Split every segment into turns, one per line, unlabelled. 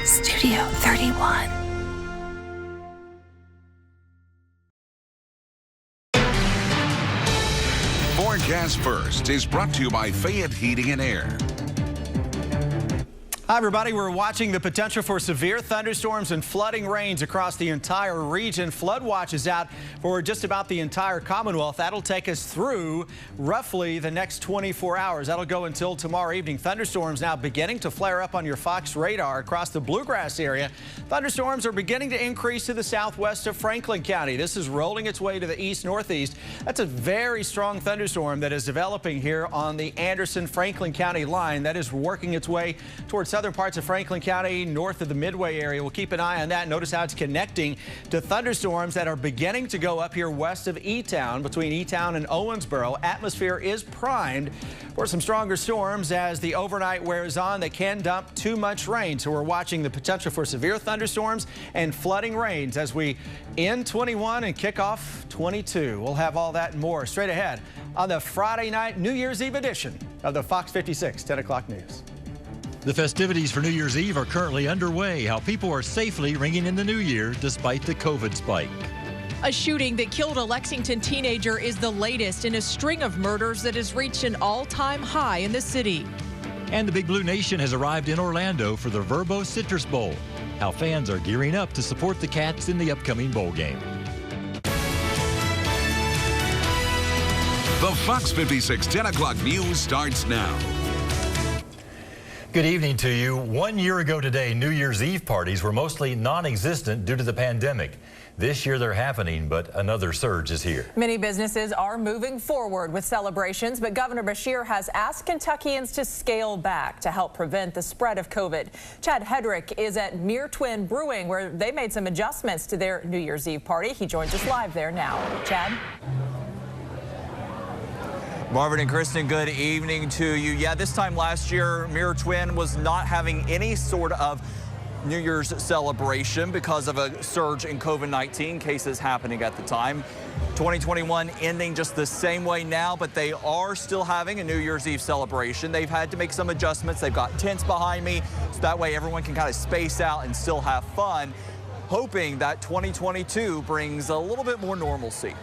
Studio 31.
Forecast First is brought to you by Fayette Heating and Air.
Hi, everybody. We're watching the potential for severe thunderstorms and flooding rains across the entire region. Flood watch is out for just about the entire Commonwealth. That'll take us through roughly the next 24 hours. That'll go until tomorrow evening. Thunderstorms now beginning to flare up on your Fox radar across the Bluegrass area. Thunderstorms are beginning to increase to the southwest of Franklin County. This is rolling its way to the east-northeast. That's a very strong thunderstorm that is developing here on the Anderson-Franklin County line. That is working its way towards southern parts of Franklin County, north of the Midway area. We'll keep an eye on that. Notice how it's connecting to thunderstorms that are beginning to go up here west of E-Town, between E-Town and Owensboro. Atmosphere is primed for some stronger storms as the overnight wears on that can dump too much rain. So we're watching the potential for severe thunderstorms and flooding rains as we end 21 and kick off 22. We'll have all that and more straight ahead on the Friday night New Year's Eve edition of the Fox 56 10 o'clock news.
The festivities for New Year's Eve are currently underway. How people are safely ringing in the new year despite the COVID spike.
A shooting that killed a Lexington teenager is the latest in a string of murders that has reached an all-time high in the city.
And the Big Blue Nation has arrived in Orlando for the Verbo Citrus Bowl. How fans are gearing up to support the Cats in the upcoming bowl game.
The Fox 56 10 o'clock news starts now.
Good evening to you. 1 year ago today, New Year's Eve parties were mostly non-existent due to the pandemic. This year they're happening, but another surge is here.
Many businesses are moving forward with celebrations, but Governor Beshear has asked Kentuckians to scale back to help prevent the spread of COVID. Chad Hedrick is at Mere Twin Brewing, where they made some adjustments to their New Year's Eve party. He joins us live there now. Chad?
Marvin and Kristen, good evening to you. Yeah, this time last year, Mere Twin was not having any sort of New Year's celebration because of a surge in COVID-19 cases happening at the time. 2021 ending just the same way now, but they are still having a New Year's Eve celebration. They've had to make some adjustments. They've got tents behind me, so that way everyone can kind of space out and still have fun, hoping that 2022 brings a little bit more normalcy.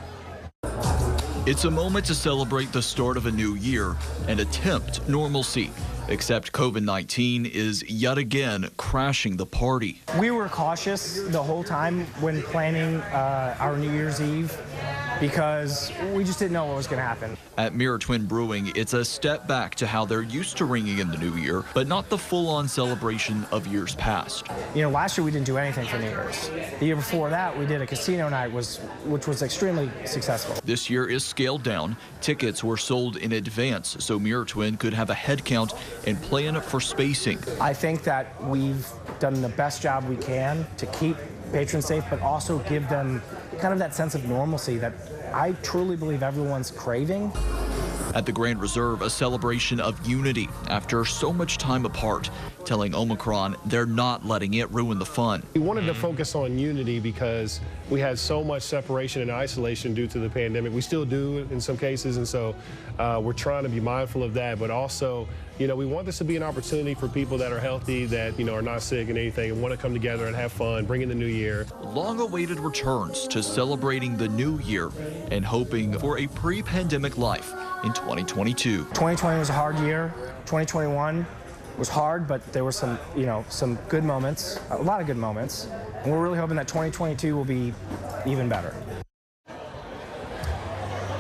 It's a moment to celebrate the start of a new year and attempt normalcy. Except COVID-19 is yet again crashing the party.
We were cautious the whole time when planning our New Year's Eve because we just didn't know what was going to happen.
At Mere Twin Brewing, it's a step back to how they're used to ringing in the new year, but not the full-on celebration of years past.
You know, last year we didn't do anything for New Year's. The year before that, we did a casino night, which was extremely successful.
This year is scaled down. Tickets were sold in advance, so Mere Twin could have a head count and plan for spacing.
I think that we've done the best job we can to keep patrons safe, but also give them kind of that sense of normalcy that I truly believe everyone's craving.
At the Grand Reserve, a celebration of unity after so much time apart, telling Omicron they're not letting it ruin the fun.
We wanted to focus on unity because we had so much separation and isolation due to the pandemic. We still do in some cases, and so we're trying to be mindful of that, but also, you know, we want this to be an opportunity for people that are healthy, that, you know, are not sick and anything, and want to come together and have fun, bring in the new year.
Long-awaited returns to celebrating the new year and hoping for a pre-pandemic life in 2022.
2020 was a hard year. 2021 was hard, but there were some, you know, some good moments, a lot of good moments, and we're really hoping that 2022 will be even better.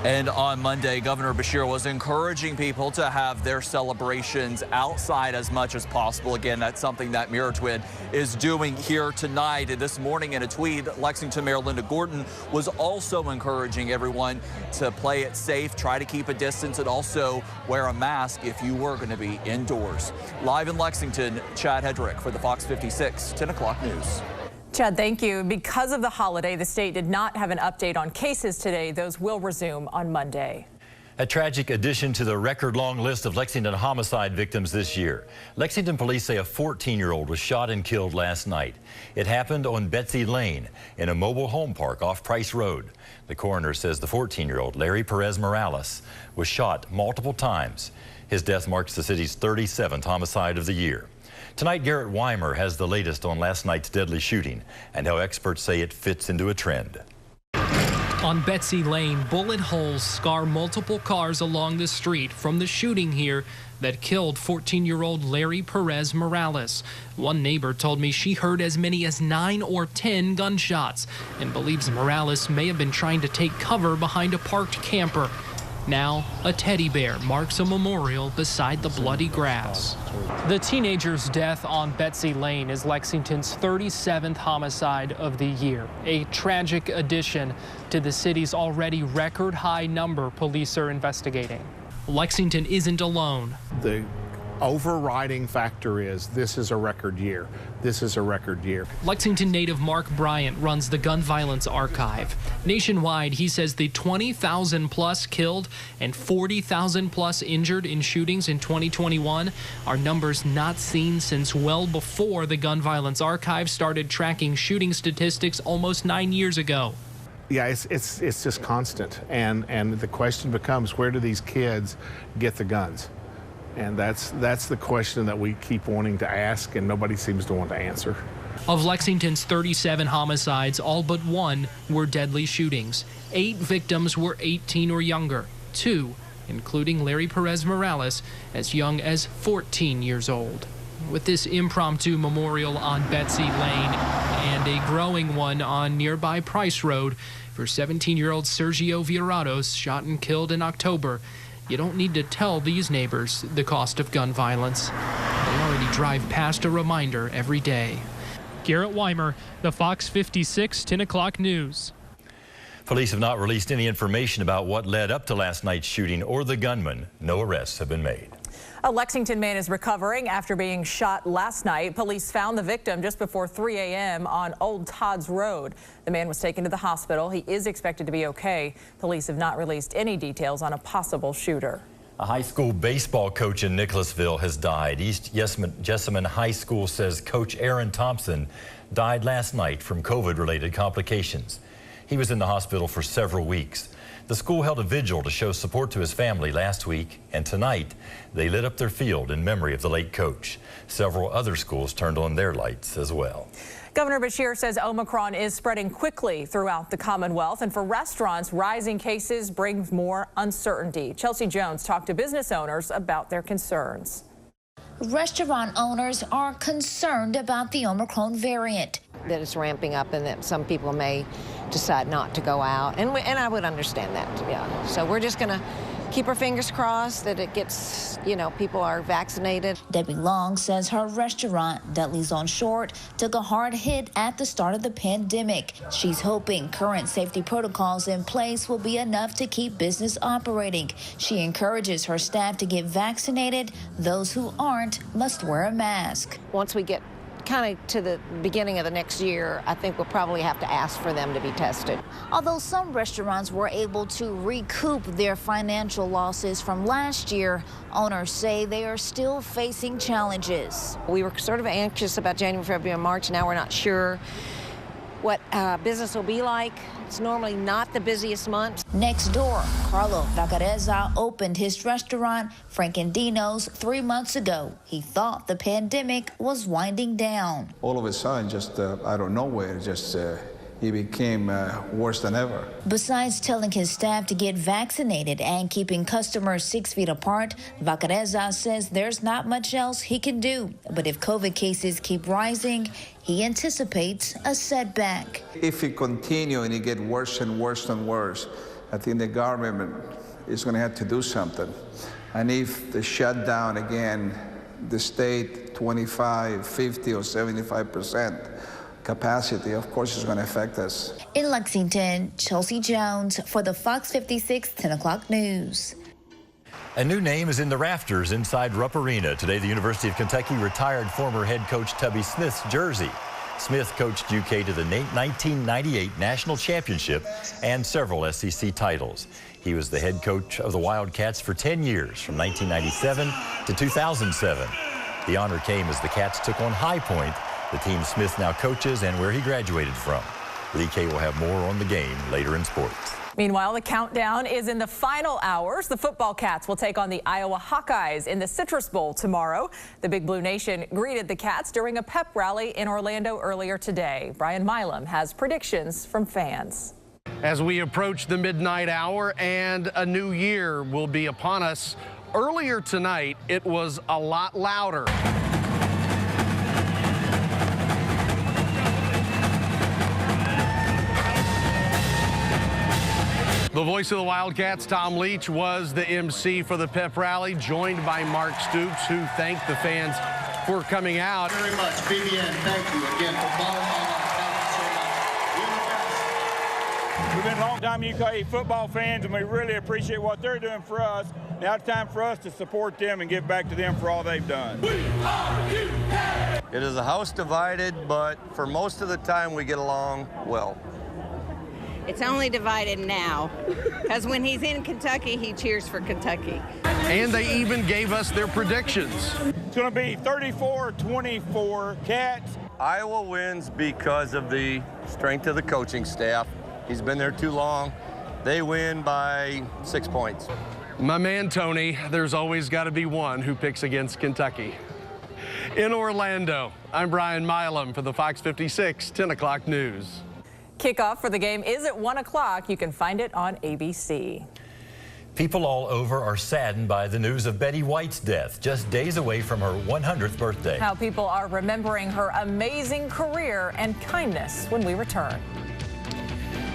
And on Monday, Governor Beshear was encouraging people to have their celebrations outside as much as possible. Again, that's something that Mere Twin is doing here tonight. And this morning in a tweet, Lexington Mayor Linda Gordon was also encouraging everyone to play it safe, try to keep a distance, and also wear a mask if you were going to be indoors. Live in Lexington, Chad Hedrick for the Fox 56 10 o'clock news.
Chad, thank you. Because of the holiday, the state did not have an update on cases today. Those will resume on Monday.
A tragic addition to the record-long list of Lexington homicide victims this year. Lexington police say a 14-year-old was shot and killed last night. It happened on Betsy Lane in a mobile home park off Price Road. The coroner says the 14-year-old, Larry Perez Morales, was shot multiple times. His death marks the city's 37th homicide of the year. Tonight, Garrett Weimer has the latest on last night's deadly shooting and how experts say it fits into a trend.
On Betsy Lane, bullet holes scar multiple cars along the street from the shooting here that killed 14-year-old Larry Perez Morales. One neighbor told me she heard as many as 9 or 10 gunshots and believes Morales may have been trying to take cover behind a parked camper. Now, a teddy bear marks a memorial beside the bloody grass. The teenager's death on Betsy Lane is Lexington's 37th homicide of the year, a tragic addition to the city's already record-high number police are investigating. Lexington isn't alone.
The overriding factor is this is a record year. This is a record year.
Lexington native Mark Bryant runs the Gun Violence Archive. Nationwide, he says the 20,000 plus killed and 40,000 plus injured in shootings in 2021 are numbers not seen since well before the Gun Violence Archive started tracking shooting statistics almost 9 years ago.
Yeah, it's just constant, and the question becomes, where do these kids get the guns? And that's the question that we keep wanting to ask, and nobody seems to want to answer.
Of Lexington's 37 homicides, all but one were deadly shootings. 8 victims were 18 or younger, 2, including Larry Perez Morales, as young as 14 years old. With this impromptu memorial on Betsy Lane and a growing one on nearby Price Road for 17-year-old Sergio Virados, shot and killed in October, you don't need to tell these neighbors the cost of gun violence. They already drive past a reminder every day. Garrett Weimer, the Fox 56 10 o'clock news.
Police have not released any information about what led up to last night's shooting or the gunman. No arrests have been made.
A Lexington man is recovering after being shot last night. Police found the victim just before 3 a.m. on Old Todd's Road. The man was taken to the hospital. He is expected to be okay. Police have not released any details on a possible shooter.
A high school baseball coach in Nicholasville has died. East Jessamine High School says Coach Aaron Thompson died last night from COVID-related complications. He was in the hospital for several weeks. The school held a vigil to show support to his family last week, and tonight they lit up their field in memory of the late coach. Several other schools turned on their lights as well.
Governor Beshear says Omicron is spreading quickly throughout the Commonwealth, and for restaurants, rising cases bring more uncertainty. Chelsea Jones talked to business owners about their concerns.
Restaurant owners are concerned about the Omicron variant.
That it's ramping up and that some people may decide not to go out. And I would understand that, yeah. So we're just going to keep our fingers crossed that it gets, people are vaccinated.
Debbie Long says her restaurant, Dudley's on Short, took a hard hit at the start of the pandemic. She's hoping current safety protocols in place will be enough to keep business operating. She encourages her staff to get vaccinated. Those who aren't must wear a mask.
Once we get kind of to the beginning of the next year, I think we'll probably have to ask for them to be tested.
Although some restaurants were able to recoup their financial losses from last year, owners say they are still facing challenges.
We were sort of anxious about January, February, and March. Now we're not sure what business will be like. It's normally not the busiest month.
Next door, Carlo Vacareza opened his restaurant, Frankendino's, 3 months ago. He thought the pandemic was winding down.
All of a sudden, just out of nowhere, he became worse than ever.
Besides telling his staff to get vaccinated and keeping customers 6 feet apart, Vacareza says there's not much else he can do. But if COVID cases keep rising, he anticipates a setback.
If it continues and it gets worse and worse and worse, I think the government is going to have to do something. And if the shutdown again, the state 25, 50, or 75% capacity, of course, is going to affect us.
In Lexington, Chelsea Jones for the Fox 56 10 o'clock news.
A new name is in the rafters inside Rupp Arena. Today, the University of Kentucky retired former head coach Tubby Smith's jersey. Smith coached UK to the 1998 National Championship and several SEC titles. He was the head coach of the Wildcats for 10 years, from 1997 to 2007. The honor came as the Cats took on High Point, the team Smith now coaches and where he graduated from. Lee K will have more on the game later in sports.
Meanwhile, the countdown is in the final hours. The football Cats will take on the Iowa Hawkeyes in the Citrus Bowl tomorrow. The Big Blue Nation greeted the Cats during a pep rally in Orlando earlier today. Brian Milam has predictions from fans.
As we approach the midnight hour and a new year will be upon us, earlier tonight it was a lot louder. The voice of the Wildcats, Tom Leach, was the MC for the pep rally, joined by Mark Stoops, who thanked the fans for coming out.
Very much, BBN, thank you again for following on.
We've been long-time UKE football fans, and we really appreciate what they're doing for us. Now it's time for us to support them and give back to them for all they've done.
We are UK! It is a house divided, but for most of the time we get along well.
It's only divided now, because when he's in Kentucky, he cheers for Kentucky.
And they even gave us their predictions.
It's going to be 34-24 Cats.
Iowa wins because of the strength of the coaching staff. He's been there too long. They win by 6 points.
My man, Tony, there's always got to be one who picks against Kentucky. In Orlando, I'm Brian Milam for the Fox 56 10 o'clock news.
Kickoff for the game is at 1 o'clock. You can find it on ABC.
People all over are saddened by the news of Betty White's death, just days away from her 100th birthday.
How people are remembering her amazing career and kindness when we return.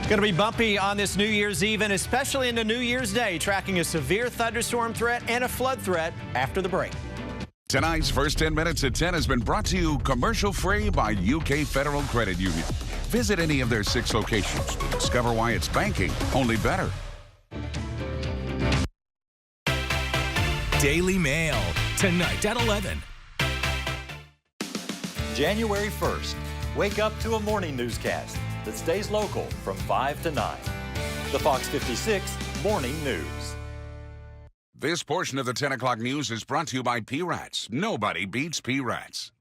Going to be bumpy on this New Year's Eve and especially into New Year's Day, tracking a severe thunderstorm threat and a flood threat after the break.
Tonight's First 10 Minutes at 10 has been brought to you commercial-free by UK Federal Credit Union. Visit any of their 6 locations to discover why it's banking only better.
Daily Mail, tonight at 11.
January 1st, wake up to a morning newscast that stays local from 5 to 9. The Fox 56 Morning News.
This portion of the 10 o'clock news is brought to you by P-Rats. Nobody beats P-Rats.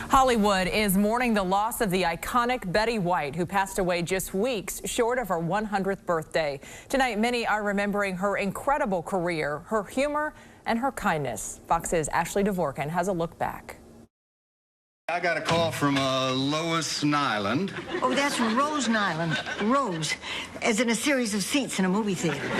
Hollywood is mourning the loss of the iconic Betty White, who passed away just weeks short of her 100th birthday. Tonight, many are remembering her incredible career, her humor, and her kindness. Fox's Ashley Dvorkin has a look back.
I got a call from Lois Nyland.
Oh, that's Rose Nyland. Rose, as in a series of seats in a movie theater.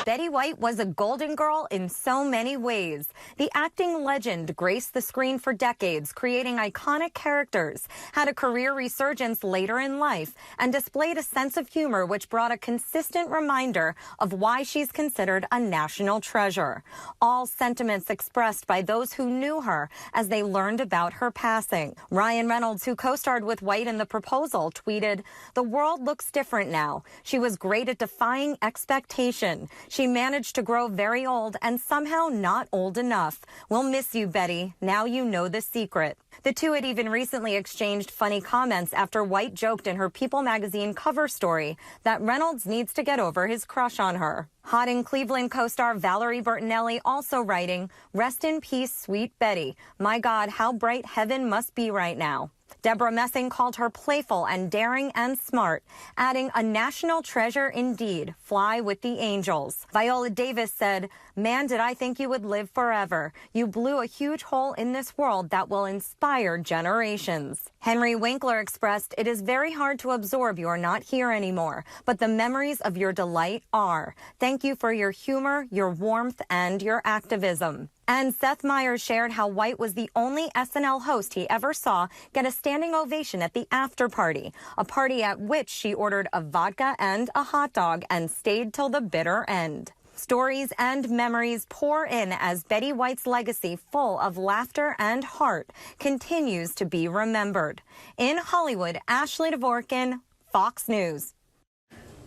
Betty White was a golden girl in so many ways. The acting legend graced the screen for decades, creating iconic characters, had a career resurgence later in life, and displayed a sense of humor which brought a consistent reminder of why she's considered a national treasure. All sentiments expressed by those who knew her as they learned about her passing. Ryan Reynolds, who co-starred with White in The Proposal, tweeted, "The world looks different now. She was great at defying expectation. She managed to grow very old and somehow not old enough. We'll miss you, Betty. Now you know the secret." The two had even recently exchanged funny comments after White joked in her People magazine cover story that Reynolds needs to get over his crush on her. Hot in Cleveland co-star Valerie Bertinelli also writing, "Rest in peace, sweet Betty. My God, how bright heaven must be right now." Deborah Messing called her playful and daring and smart, adding, "A national treasure indeed. Fly with the angels." Viola Davis said, "Man, did I think you would live forever. You blew a huge hole in this world that will inspire generations." Henry Winkler expressed, "It is very hard to absorb you're not here anymore, but the memories of your delight are. Thank you for your humor, your warmth, and your activism." And Seth Meyers shared how White was the only SNL host he ever saw get a standing ovation at the after party, a party at which she ordered a vodka and a hot dog and stayed till the bitter end. Stories and memories pour in as Betty White's legacy, full of laughter and heart, continues to be remembered. In Hollywood, Ashley Dvorkin, Fox News.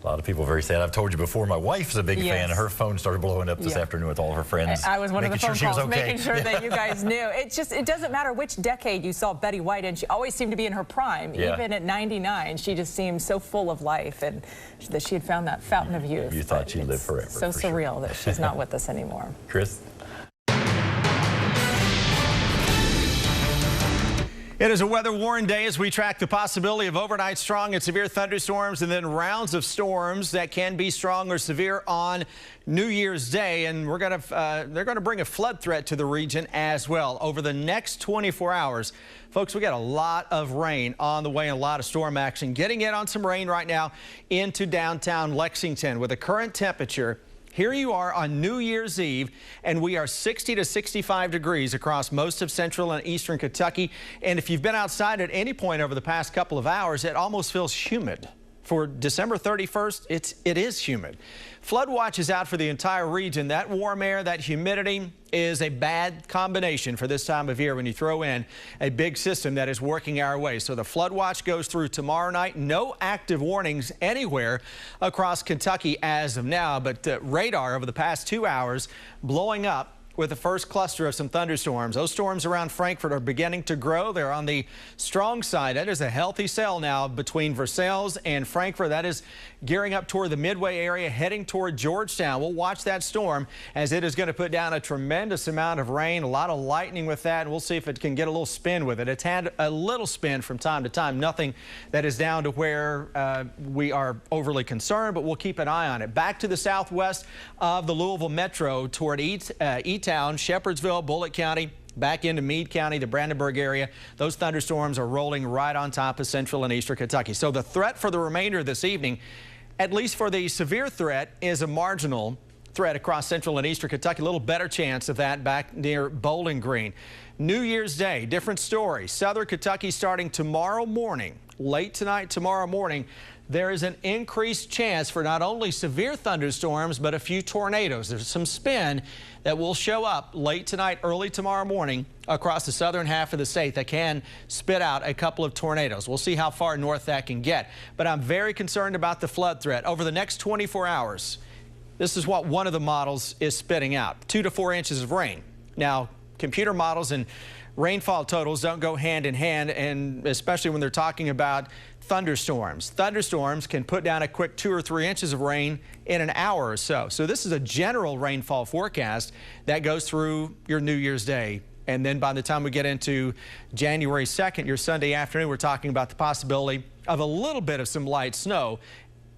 A lot of people are very sad. I've told you before, my wife's a big fan. Her phone started blowing up this afternoon with all her friends.
I was one of the phone calls, making sure that you guys knew. It doesn't matter which decade you saw Betty White in. She always seemed to be in her prime. Even at 99, she just seemed so full of life and that she had found that fountain of youth.
You thought she'd live forever.
So surreal that she's not with us anymore.
Chris?
It is a weather-worn day as we track the possibility of overnight strong and severe thunderstorms and then rounds of storms that can be strong or severe on New Year's Day. And they're going to bring a flood threat to the region as well. Over the next 24 hours, folks, we got a lot of rain on the way and a lot of storm action. Getting in on some rain right now into downtown Lexington with a current temperature. Here you are on New Year's Eve, and we are 60 to 65 degrees across most of central and eastern Kentucky. And if you've been outside at any point over the past couple of hours, it almost feels humid. For December 31st, it is humid. Flood watch is out for the entire region. That warm air, that humidity is a bad combination for this time of year when you throw in a big system that is working our way. So the flood watch goes through tomorrow night. No active warnings anywhere across Kentucky as of now, but radar over the past 2 hours blowing up with the first cluster of some thunderstorms. Those storms around Frankfort are beginning to grow. They're on the strong side. That is a healthy cell now between Versailles and Frankfort. That is gearing up toward the Midway area, heading toward Georgetown. We'll watch that storm as it is going to put down a tremendous amount of rain, a lot of lightning with that, and we'll see if it can get a little spin with it. It's had a little spin from time to time, nothing that is down to where we are overly concerned, but we'll keep an eye on it. Back to the southwest of the Louisville Metro toward Town, Shepherdsville, Bullitt County, back into Meade County, the Brandenburg area. Those thunderstorms are rolling right on top of central and eastern Kentucky. So the threat for the remainder of this evening, at least for the severe threat, is a marginal threat across central and eastern Kentucky. A little better chance of that back near Bowling Green. New Year's Day, different story. Southern Kentucky starting tomorrow morning, late tonight, tomorrow morning. There is an increased chance for not only severe thunderstorms, but a few tornadoes. There's some spin that will show up late tonight, early tomorrow morning across the southern half of the state that can spit out a couple of tornadoes. We'll see how far north that can get. But I'm very concerned about the flood threat. Over the next 24 hours, this is what one of the models is spitting out, 2 to 4 inches of rain. Now, computer models and rainfall totals don't go hand in hand, and especially when they're talking about thunderstorms. Thunderstorms can put down a quick 2 or 3 inches of rain in an hour or so. So this is a general rainfall forecast that goes through your New Year's Day. And then by the time we get into January 2nd, your Sunday afternoon, we're talking about the possibility of a little bit of some light snow.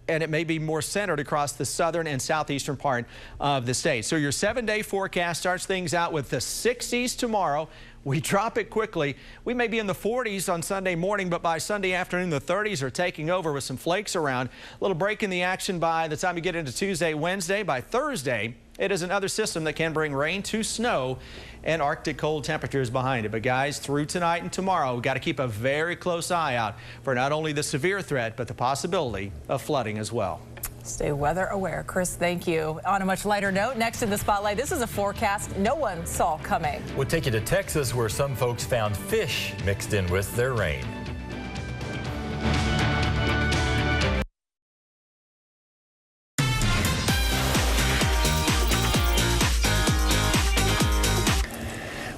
And it may be more centered across the southern and southeastern part of the state. So your 7-day forecast starts things out with the 60s tomorrow. We drop it quickly. We may be in the 40s on Sunday morning, but by Sunday afternoon, the 30s are taking over with some flakes around. A little break in the action by the time you get into Tuesday, Wednesday. By Thursday, it is another system that can bring rain to snow and Arctic cold temperatures behind it. But guys, through tonight and tomorrow, we've got to keep a very close eye out for not only the severe threat, but the possibility of flooding as well.
Stay weather aware. Chris, thank you. On a much lighter note, next in the spotlight, this is a forecast no one saw coming.
We'll take you to Texas, where some folks found fish mixed in with their rain.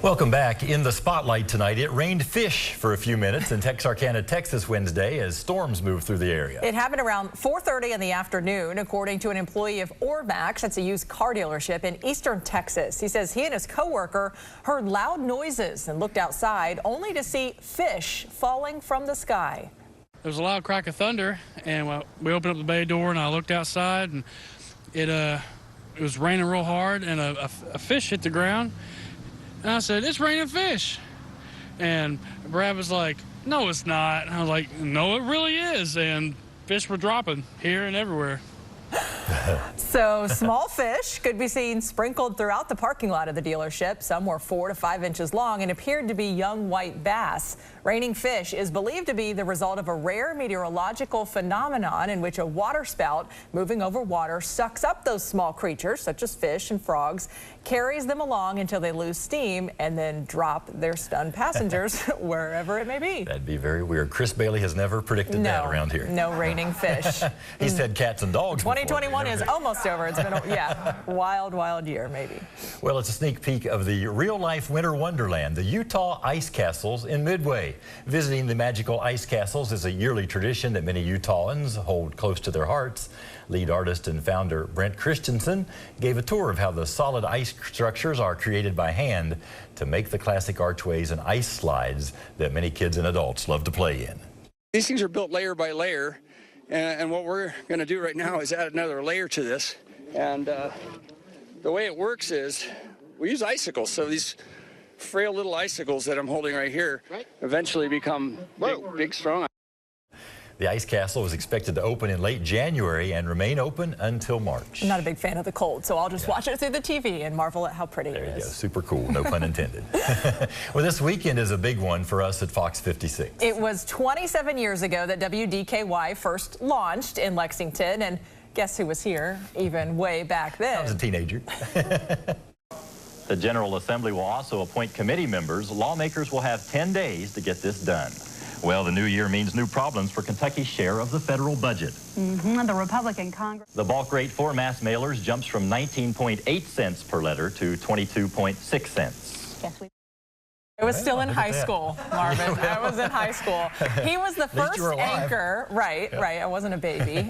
Welcome back. In the spotlight tonight, it rained fish for a few minutes in Texarkana, Texas Wednesday as storms moved through the area.
It happened around 4:30 in the afternoon, according to an employee of Ormax. That's a used car dealership in eastern Texas. He says he and his coworker heard loud noises and looked outside only to see fish falling from the sky.
There was a loud crack of thunder, and we opened up the bay door and I looked outside, and it was raining real hard, and a fish hit the ground. And I said, "It's raining fish." And Brad was like, "No, it's not." And I was like, "No, it really is." And fish were dropping here and everywhere.
So small fish could be seen sprinkled throughout the parking lot of the dealership. Some were 4 to 5 inches long and appeared to be young white bass. Raining fish is believed to be the result of a rare meteorological phenomenon in which a waterspout moving over water sucks up those small creatures, such as fish and frogs, carries them along until they lose steam and then drop their stunned passengers wherever it may be.
That'd be very weird. Chris Bailey has never predicted that around here.
No raining fish.
He said cats and dogs.
2021 is almost over. It's been a wild year, maybe.
Well, it's a sneak peek of the real-life winter wonderland, the Utah Ice Castles in Midway. Visiting the magical ice castles is a yearly tradition that many Utahns hold close to their hearts. Lead artist and founder Brent Christensen gave a tour of how the solid ice structures are created by hand to make the classic archways and ice slides that many kids and adults love to play in.
These things are built layer by layer, and what we're going to do right now is add another layer to this. And the way it works is we use icicles, so these frail little icicles that I'm holding right here eventually become big, strong.
The ice castle is expected to open in late January and remain open until March.
I'm not a big fan of the cold, so I'll just watch it through the TV and marvel at how pretty it is.
There you go. Super cool. No pun intended. Well, this weekend is a big one for us at Fox 56.
It was 27 years ago that WDKY first launched in Lexington, and guess who was here even way back then?
I was a teenager.
The General Assembly will also appoint committee members. Lawmakers will have 10 days to get this done. Well, the new year means new problems for Kentucky's share of the federal budget.
The Republican Congress.
The bulk rate for mass mailers jumps from 19.8 cents per letter to 22.6 cents.
Yes, I was still in high school, Marvin. I was in high school. He was the first anchor, right, I wasn't a baby,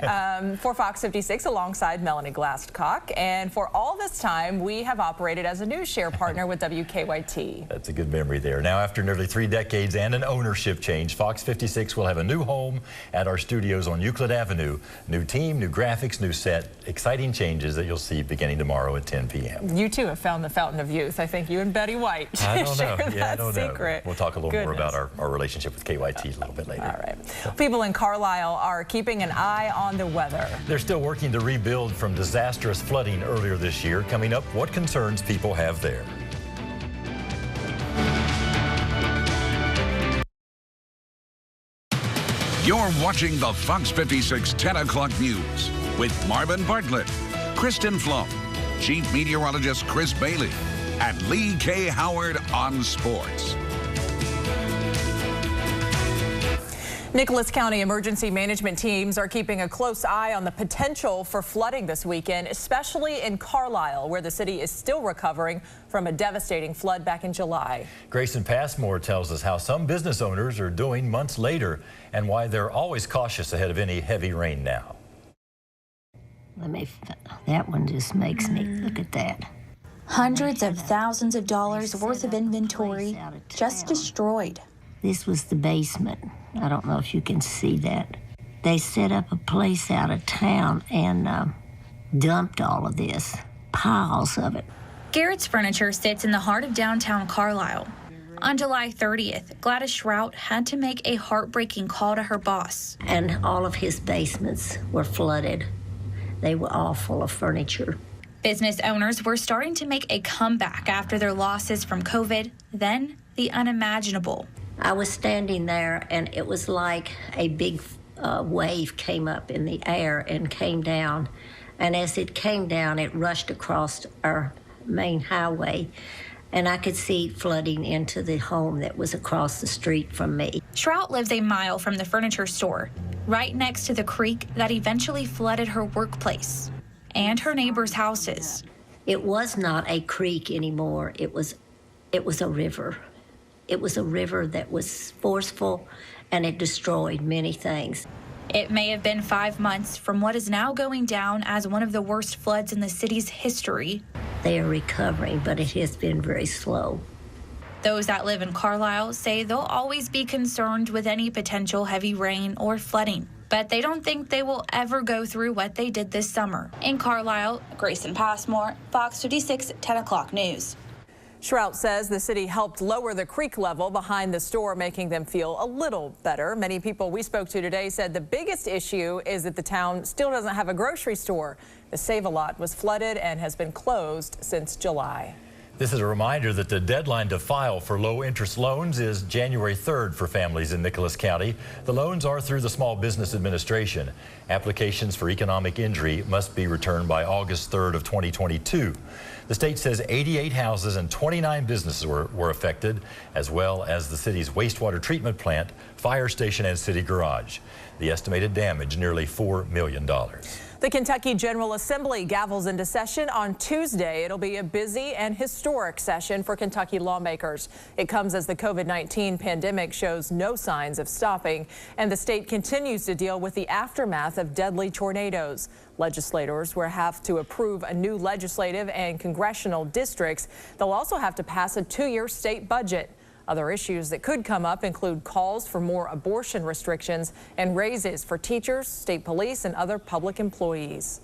for Fox 56 alongside Melanie Glasscock. And for all this time, we have operated as a news share partner with WKYT.
That's a good memory there. Now, after nearly 3 decades and an ownership change, Fox 56 will have a new home at our studios on Euclid Avenue. New team, new graphics, new set, exciting changes that you'll see beginning tomorrow at 10 p.m.
You too have found the fountain of youth. I think you and Betty White
I don't know.
share that secret.
We'll talk a little more about our relationship with KYT a little bit later.
All right. People in Carlisle are keeping an eye on the weather.
They're still working to rebuild from disastrous flooding earlier this year. Coming up, what concerns people have there.
You're watching the Fox 56 10 o'clock news with Marvin Bartlett, Kristen Pflum, Chief Meteorologist Chris Bailey, and Lee K. Howard on sports.
Nicholas County emergency management teams are keeping a close eye on the potential for flooding this weekend, especially in Carlisle, where the city is still recovering from a devastating flood back in July.
Grayson Passmore tells us how some business owners are doing months later and why they're always cautious ahead of any heavy rain now.
That one just makes me look at that.
Hundreds of thousands of dollars worth of inventory just destroyed.
This was the basement. I don't know if you can see that. They set up a place out of town and dumped all of this, piles of it.
Garrett's Furniture sits in the heart of downtown Carlisle. On July 30th, Gladys Shrout had to make a heartbreaking call to her boss.
And all of his basements were flooded. They were all full of furniture.
Business owners were starting to make a comeback after their losses from COVID, then the unimaginable.
I was standing there and it was like a big wave came up in the air and came down. And as it came down, it rushed across our main highway. And I could see flooding into the home that was across the street from me.
Shrout lives a mile from the furniture store, right next to the creek that eventually flooded her workplace and her neighbors' houses.
It was not a creek anymore. It was a river. It was a river that was forceful, and it destroyed many things.
It may have been 5 months from what is now going down as one of the worst floods in the city's history.
They are recovering, but it has been very slow.
Those that live in Carlisle say they'll always be concerned with any potential heavy rain or flooding, but they don't think they will ever go through what they did this summer. In Carlisle, Grayson Passmore, Fox 56 10 o'clock news.
Shrout says the city helped lower the creek level behind the store, making them feel a little better. Many people we spoke to today said the biggest issue is that the town still doesn't have a grocery store. The Save-A-Lot was flooded and has been closed since July.
This is a reminder that the deadline to file for low-interest loans is January 3rd for families in Nicholas County. The loans are through the Small Business Administration. Applications for economic injury must be returned by August 3rd of 2022. The state says 88 houses and 29 businesses were affected, as well as the city's wastewater treatment plant, fire station, and city garage. The estimated damage, nearly $4 million.
The Kentucky General Assembly gavels into session on Tuesday. It'll be a busy and historic session for Kentucky lawmakers. It comes as the COVID-19 pandemic shows no signs of stopping, and the state continues to deal with the aftermath of deadly tornadoes. Legislators will have to approve a new legislative and congressional districts. They'll also have to pass a 2-year state budget. Other issues that could come up include calls for more abortion restrictions and raises for teachers, state police, and other public employees.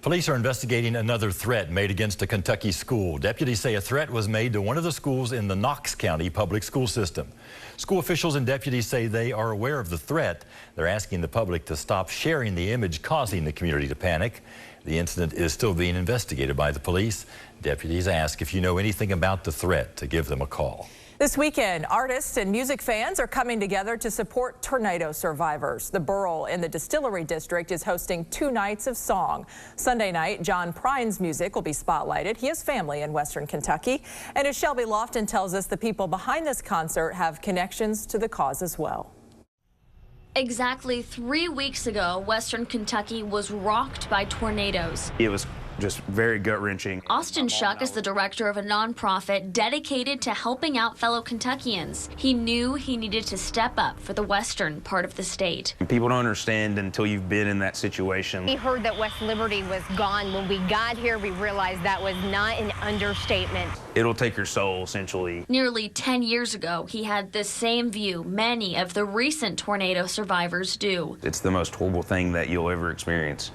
Police are investigating another threat made against a Kentucky school. Deputies say a threat was made to one of the schools in the Knox County public school system. School officials and deputies say they are aware of the threat. They're asking the public to stop sharing the image causing the community to panic. The incident is still being investigated by the police. Deputies ask if you know anything about the threat to give them a call.
This weekend, artists and music fans are coming together to support tornado survivors. The Borough in the Distillery District is hosting 2 nights of song. Sunday night, John Prine's music will be spotlighted. He has family in Western Kentucky. And as Shelby Lofton tells us, the people behind this concert have connections to the cause as well.
Exactly 3 weeks ago, Western Kentucky was rocked by tornadoes.
It was just very gut-wrenching.
Austin Shuck is the director of a nonprofit dedicated to helping out fellow Kentuckians. He knew he needed to step up for the western part of the state.
People don't understand until you've been in that situation.
We heard that West Liberty was gone. When we got here, we realized that was not an understatement.
It'll take your soul, essentially.
Nearly 10 years ago, he had the same view many of the recent tornado survivors do.
It's the most horrible thing that you'll ever experience,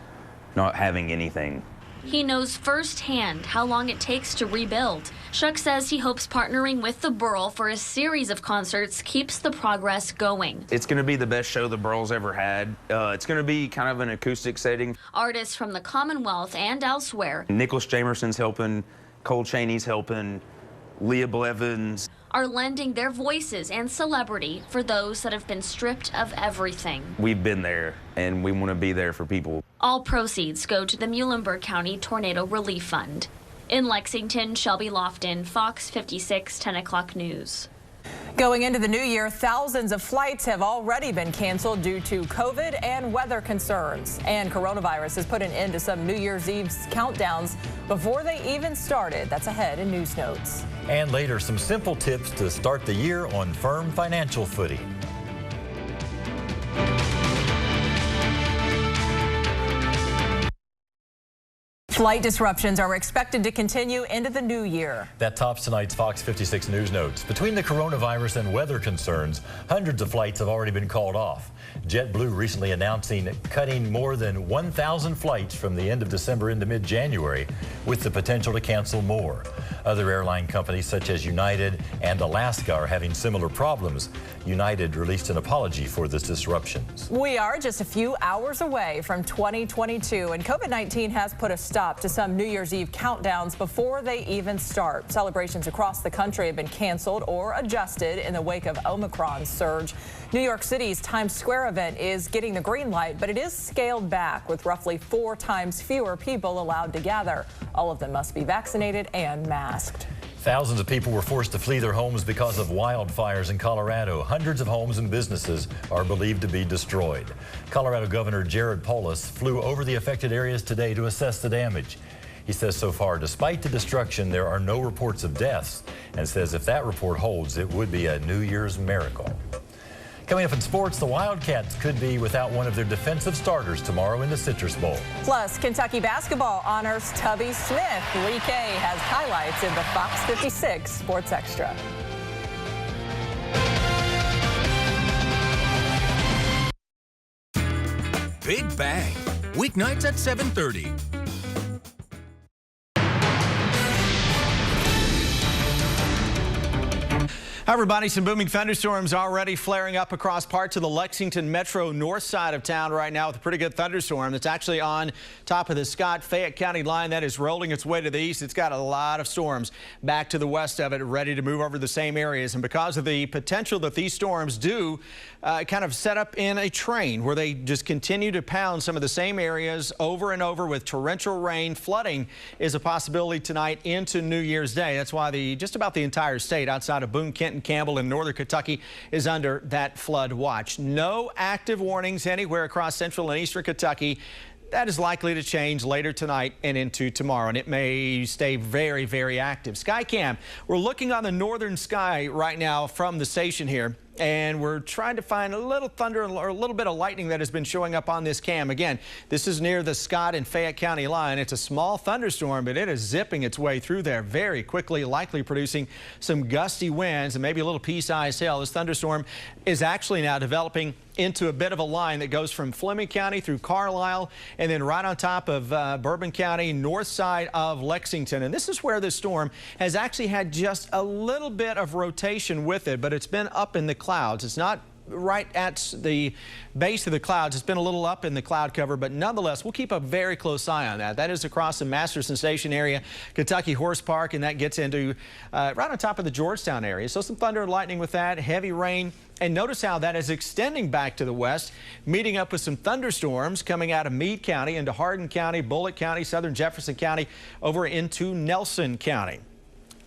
not having anything.
He knows firsthand how long it takes to rebuild. Shuck says he hopes partnering with the Borough for a series of concerts keeps the progress going.
It's going to be the best show the Borough's ever had. It's going to be kind of an acoustic setting.
Artists from the Commonwealth and elsewhere.
Nicholas Jamerson's helping, Cole Chaney's helping, Leah Blevins
are lending their voices and celebrity for those that have been stripped of everything.
We've been there, and we want to be there for people.
All proceeds go to the Muhlenberg County Tornado Relief Fund. In Lexington, Shelby Lofton, Fox 56 10 o'clock news.
Going into the new year, thousands of flights have already been canceled due to COVID and weather concerns. And coronavirus has put an end to some New Year's Eve's countdowns before they even started. That's ahead in News Notes.
And later, some simple tips to start the year on firm financial footing.
Flight disruptions are expected to continue into the new year.
That tops tonight's Fox 56 News Notes. Between the coronavirus and weather concerns, hundreds of flights have already been called off. JetBlue recently announcing cutting more than 1,000 flights from the end of December into mid-January, with the potential to cancel more. Other airline companies such as United and Alaska are having similar problems. United released an apology for the disruptions.
We are just a few hours away from 2022, and COVID-19 has put a stop to some New Year's Eve countdowns before they even start. Celebrations across the country have been canceled or adjusted in the wake of Omicron's surge. New York City's Times Square event is getting the green light, but it is scaled back with roughly 4 times fewer people allowed to gather. All of them must be vaccinated and masked.
Thousands of people were forced to flee their homes because of wildfires in Colorado. Hundreds of homes and businesses are believed to be destroyed. Colorado Governor Jared Polis flew over the affected areas today to assess the damage. He says so far, despite the destruction, there are no reports of deaths, and says if that report holds, it would be a New Year's miracle. Coming up in sports, the Wildcats could be without one of their defensive starters tomorrow in the Citrus Bowl.
Plus, Kentucky basketball honors Tubby Smith. Lee Kay has highlights in the Fox 56 Sports Extra.
Big Bang, weeknights at 7:30.
Hi, everybody. Some booming thunderstorms already flaring up across parts of the Lexington metro north side of town right now with a pretty good thunderstorm that's actually on top of the Scott-Fayette County line that is rolling its way to the east. It's got a lot of storms back to the west of it, ready to move over the same areas. And because of the potential that these storms do kind of set up in a train where they just continue to pound some of the same areas over and over with torrential rain, flooding is a possibility tonight into New Year's Day. That's why just about the entire state outside of Boone, Kenton, Campbell, and northern Kentucky is under that flood watch. No active warnings anywhere across central and eastern Kentucky. That is likely to change later tonight and into tomorrow, and it may stay very, very active. Skycam, we're looking on the northern sky right now from the station here, and we're trying to find a little thunder or a little bit of lightning that has been showing up on this cam. Again, this is near the Scott and Fayette County line. It's a small thunderstorm, but it is zipping its way through there very quickly, likely producing some gusty winds and maybe a little pea-sized hail. This thunderstorm is actually now developing into a bit of a line that goes from Pflum County through Carlisle and then right on top of Bourbon County, north side of Lexington. And this is where this storm has actually had just a little bit of rotation with it, but it's been up in the clouds. It's not right at the base of the clouds. It's been a little up in the cloud cover, but nonetheless, we'll keep a very close eye on that. That is across the Masterson Station area, Kentucky Horse Park, and that gets into right on top of the Georgetown area. So some thunder and lightning with that, heavy rain. And notice how that is extending back to the west, meeting up with some thunderstorms coming out of Meade County into Hardin County, Bullitt County, southern Jefferson County, over into Nelson County.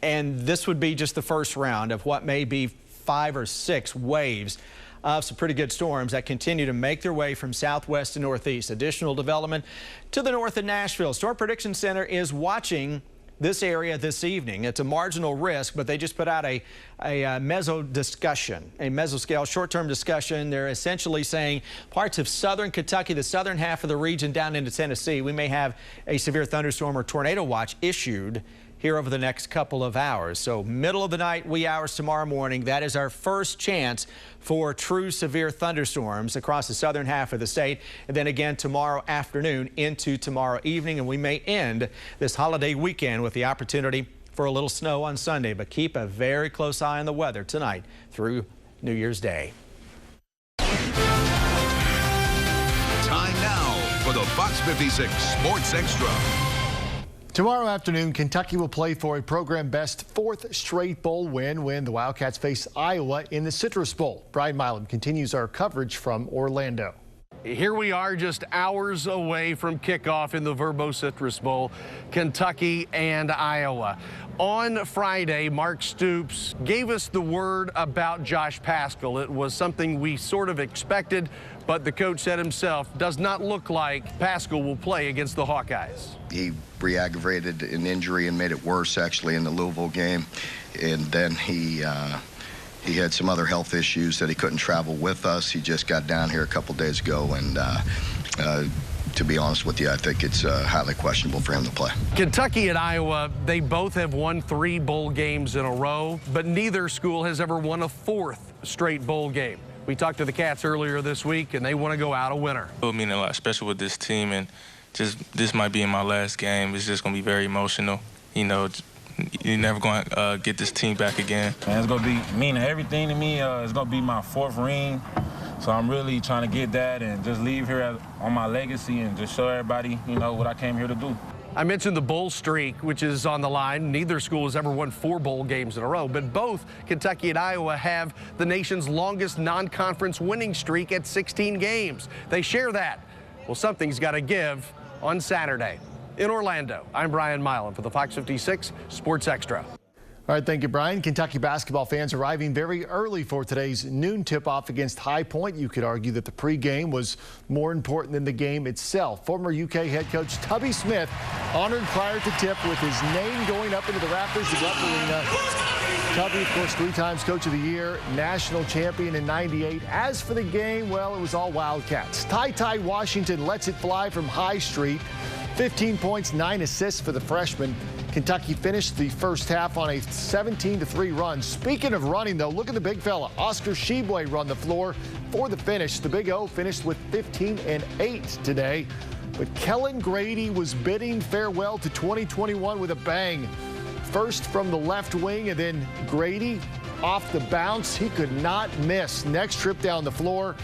And this would be just the first round of what may be 5 or 6 waves of some pretty good storms that continue to make their way from southwest to northeast. Additional development to the north of Nashville. Storm Prediction Center is watching this area this evening. It's a marginal risk, but they just put out a mesoscale short-term discussion. They're essentially saying parts of southern Kentucky, the southern half of the region down into Tennessee, we may have a severe thunderstorm or tornado watch issued here over the next couple of hours. So middle of the night, wee hours tomorrow morning, that is our first chance for true severe thunderstorms across the southern half of the state. And then again tomorrow afternoon into tomorrow evening. And we may end this holiday weekend with the opportunity for a little snow on Sunday. But keep a very close eye on the weather tonight through New Year's Day.
Time now for the Fox 56 Sports Extra.
Tomorrow afternoon, Kentucky will play for a program best 4th straight bowl win when the Wildcats face Iowa in the Citrus Bowl. Brian Milam continues our coverage from Orlando.
Here we are just hours away from kickoff in the Verbo Citrus Bowl, Kentucky and Iowa. On Friday, Mark Stoops gave us the word about Josh Paschal. It was something we sort of expected, but the coach said himself, does not look like Paschal will play against the Hawkeyes.
He re-aggravated an injury and made it worse, actually, in the Louisville game. And then he had some other health issues that he couldn't travel with us. He just got down here a couple days ago, and to be honest with you, I think it's highly questionable for him to play.
Kentucky and Iowa, they both have won 3 bowl games in a row, but neither school has ever won a 4th straight bowl game. We talked to the Cats earlier this week, and they want to go out a winner.
It will mean a lot, especially with this team, and just this might be in my last game. It's just going to be very emotional. You know, you're never going to get this team back again.
Man, it's going to be meaning everything to me. It's going to be my 4th ring, so I'm really trying to get that and just leave here on my legacy and just show everybody, you know, what I came here to do.
I mentioned the bowl streak, which is on the line. Neither school has ever won 4 bowl games in a row, but both Kentucky and Iowa have the nation's longest non-conference winning streak at 16 games. They share that. Well, something's got to give on Saturday. In Orlando, I'm Brian Milam for the Fox 56 Sports Extra.
All right, thank you, Brian. Kentucky basketball fans arriving very early for today's noon tip-off against High Point. You could argue that the pregame was more important than the game itself. Former UK head coach Tubby Smith honored prior to tip with his name going up into the rafters of Rupp Arena. Tubby, of course, 3 times Coach of the Year, national champion in '98. As for the game, well, it was all Wildcats. Ty Washington lets it fly from High Street. 15 points, 9 assists for the freshman. Kentucky finished the first half on a 17-3 run. Speaking of running, though, look at the big fella. Oscar Sheboy run the floor for the finish. The Big O finished with 15 and 8 today. But Kellen Grady was bidding farewell to 2021 with a bang. First from the left wing, and then Grady off the bounce. He could not miss. Next trip down the floor.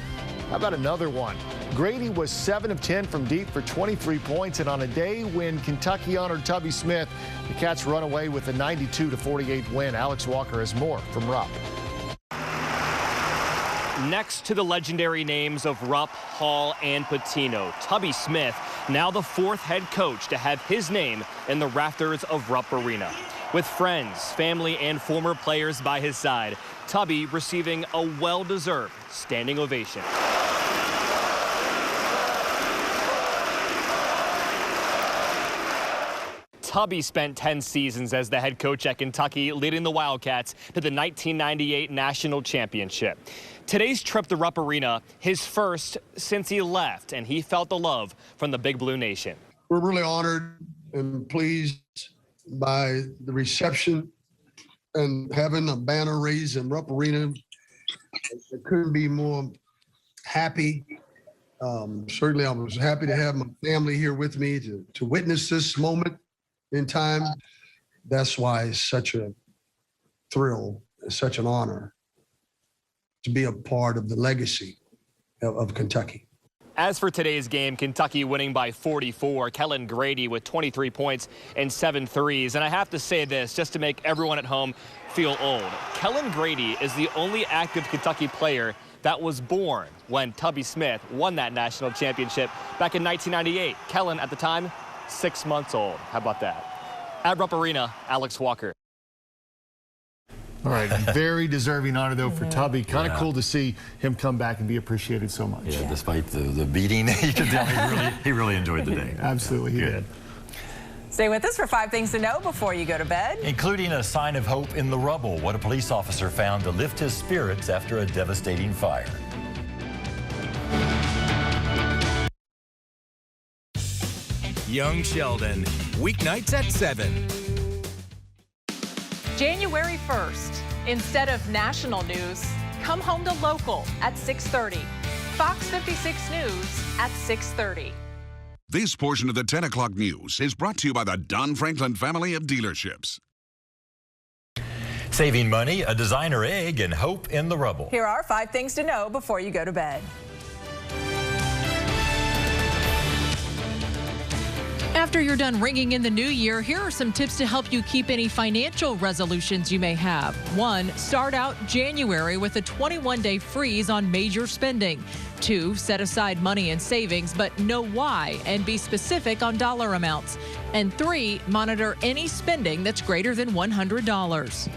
How about another one? Grady was 7 of 10 from deep for 23 points, and on a day when Kentucky honored Tubby Smith, the Cats run away with a 92-48 win. Alex Walker has more from Rupp.
Next to the legendary names of Rupp, Hall, and Pitino, Tubby Smith, now the 4th head coach to have his name in the rafters of Rupp Arena. With friends, family, and former players by his side, Tubby receiving a well-deserved standing ovation. Tubby spent 10 seasons as the head coach at Kentucky, leading the Wildcats to the 1998 National Championship. Today's trip to Rupp Arena, his first since he left, and he felt the love from the Big Blue Nation.
We're really honored and pleased by the reception and having a banner raised in Rupp Arena. I couldn't be more happy. Certainly, I was happy to have my family here with me to witness this moment in time. That's why it's such a thrill, it's such an honor to be a part of the legacy of Kentucky.
As for today's game, Kentucky winning by 44. Kellen Grady with 23 points and 7 threes. And I have to say this just to make everyone at home feel old. Kellen Grady is the only active Kentucky player that was born when Tubby Smith won that national championship back in 1998. Kellen, at the time, 6 months old. How about that? At Rupp Arena, Alex Walker.
All right, very deserving honor, though, for Tubby. Kind of cool to see him come back and be appreciated so much.
Yeah, despite the beating, you can tell he really enjoyed the day.
Absolutely, he did.
Stay with us for 5 things to know before you go to bed.
Including a sign of hope in the rubble, what a police officer found to lift his spirits after a devastating fire.
Young Sheldon, weeknights at 7.
January 1st, instead of national news, come home to local at 6:30. Fox 56 News at 6:30.
This portion of the 10 o'clock news is brought to you by the Don Franklin family of dealerships.
Saving money, a designer egg, and hope in the rubble.
Here are 5 things to know before you go to bed.
After you're done ringing in the new year, here are some tips to help you keep any financial resolutions you may have. 1, start out January with a 21-day freeze on major spending. 2, set aside money in savings, but know why and be specific on dollar amounts. And 3, monitor any spending that's greater than $100.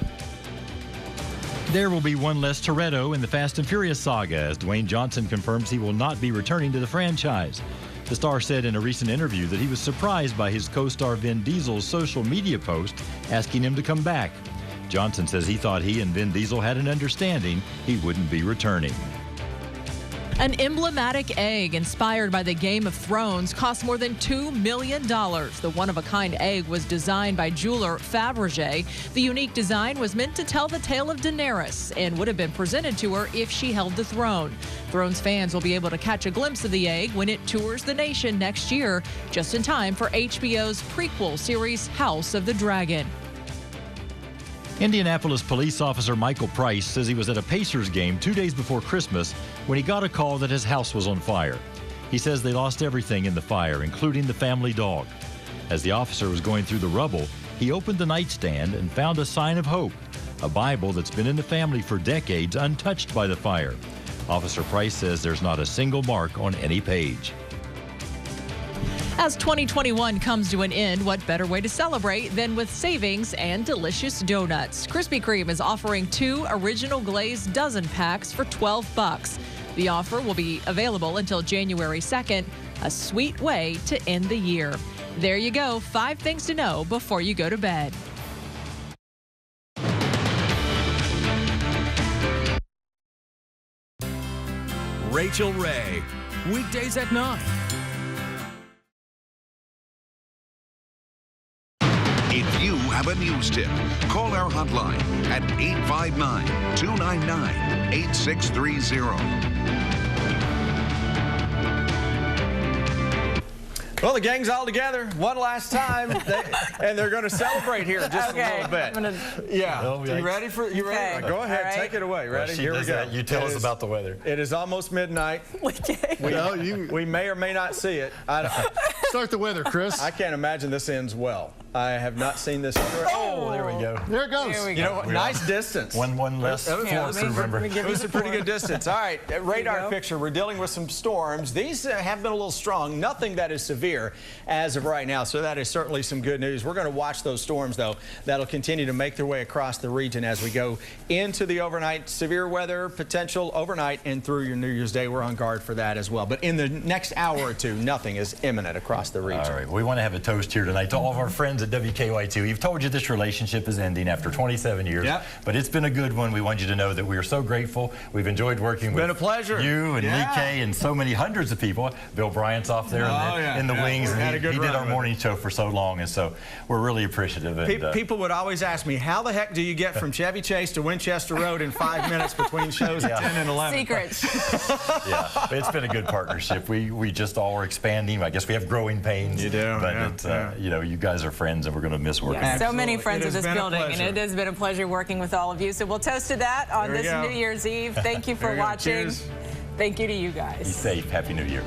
There will be one less Toretto in the Fast and Furious saga as Dwayne Johnson confirms he will not be returning to the franchise. The star said in a recent interview that he was surprised by his co-star Vin Diesel's social media post asking him to come back. Johnson says he thought he and Vin Diesel had an understanding he wouldn't be returning.
An emblematic egg inspired by the Game of Thrones cost more than $2 million. The one-of-a-kind egg was designed by jeweler Fabergé. The unique design was meant to tell the tale of Daenerys and would have been presented to her if she held the throne. Thrones fans will be able to catch a glimpse of the egg when it tours the nation next year, just in time for HBO's prequel series House of the Dragon.
Indianapolis police officer Michael Price says he was at a Pacers game 2 days before Christmas when he got a call that his house was on fire. He says they lost everything in the fire, including the family dog. As the officer was going through the rubble, he opened the nightstand and found a sign of hope, a Bible that's been in the family for decades, untouched by the fire. Officer Price says there's not a single mark on any page.
As 2021 comes to an end, what better way to celebrate than with savings and delicious donuts? Krispy Kreme is offering 2 original glazed dozen packs for $12. The offer will be available until January 2nd, a sweet way to end the year. There you go, 5 things to know before you go to bed.
Rachel Ray, weekdays at 9.
If you have a news tip, call our hotline at 859-299-8630.
Well, the gang's all together one last time, and they're going to celebrate here just a little bit. Yeah. You ready for? You ready? Okay. Go ahead, right. Take it away. Ready?
Well,
here we go.
You tell us about the weather.
It is almost midnight. We may or may not see it.
Start the weather, Chris.
I can't imagine this ends well. I have not seen this.
Oh, there we go.
There it goes.
You know what? Nice distance.
One less force to remember.
It was a pretty good distance. All right, radar picture. We're dealing with some storms. These have been a little strong. Nothing that is severe as of right now, so that is certainly some good news. We're going to watch those storms, though. That'll continue to make their way across the region as we go into the overnight. Severe weather potential overnight and through your New Year's Day. We're on guard for that as well. But in the next hour or two, nothing is imminent across the region.
All right, we want to have a toast here tonight to all of our friends at WKYT. We've told you this relationship is ending after 27 years, but it's been a good one. We want you to know that we are so grateful. We've enjoyed working with
a pleasure.
You and Lee Kay and so many hundreds of people. Bill Bryant's off there in the wings, and he did our morning show for so long, and so we're really appreciative. And,
people would always ask me, how the heck do you get from Chevy Chase to Winchester Road in 5 minutes between shows at 10 and 11?
Secrets.
Yeah, but it's been a good partnership. We just all are expanding. I guess we have growing pains.
You do,
but it's, you know, you guys are friends, and we're going to miss working.
So many friends of this building, and it has been a pleasure working with all of you. So we'll toast to that on this New Year's Eve. Thank you for watching. Thank you to you guys.
Be safe. Happy New Year.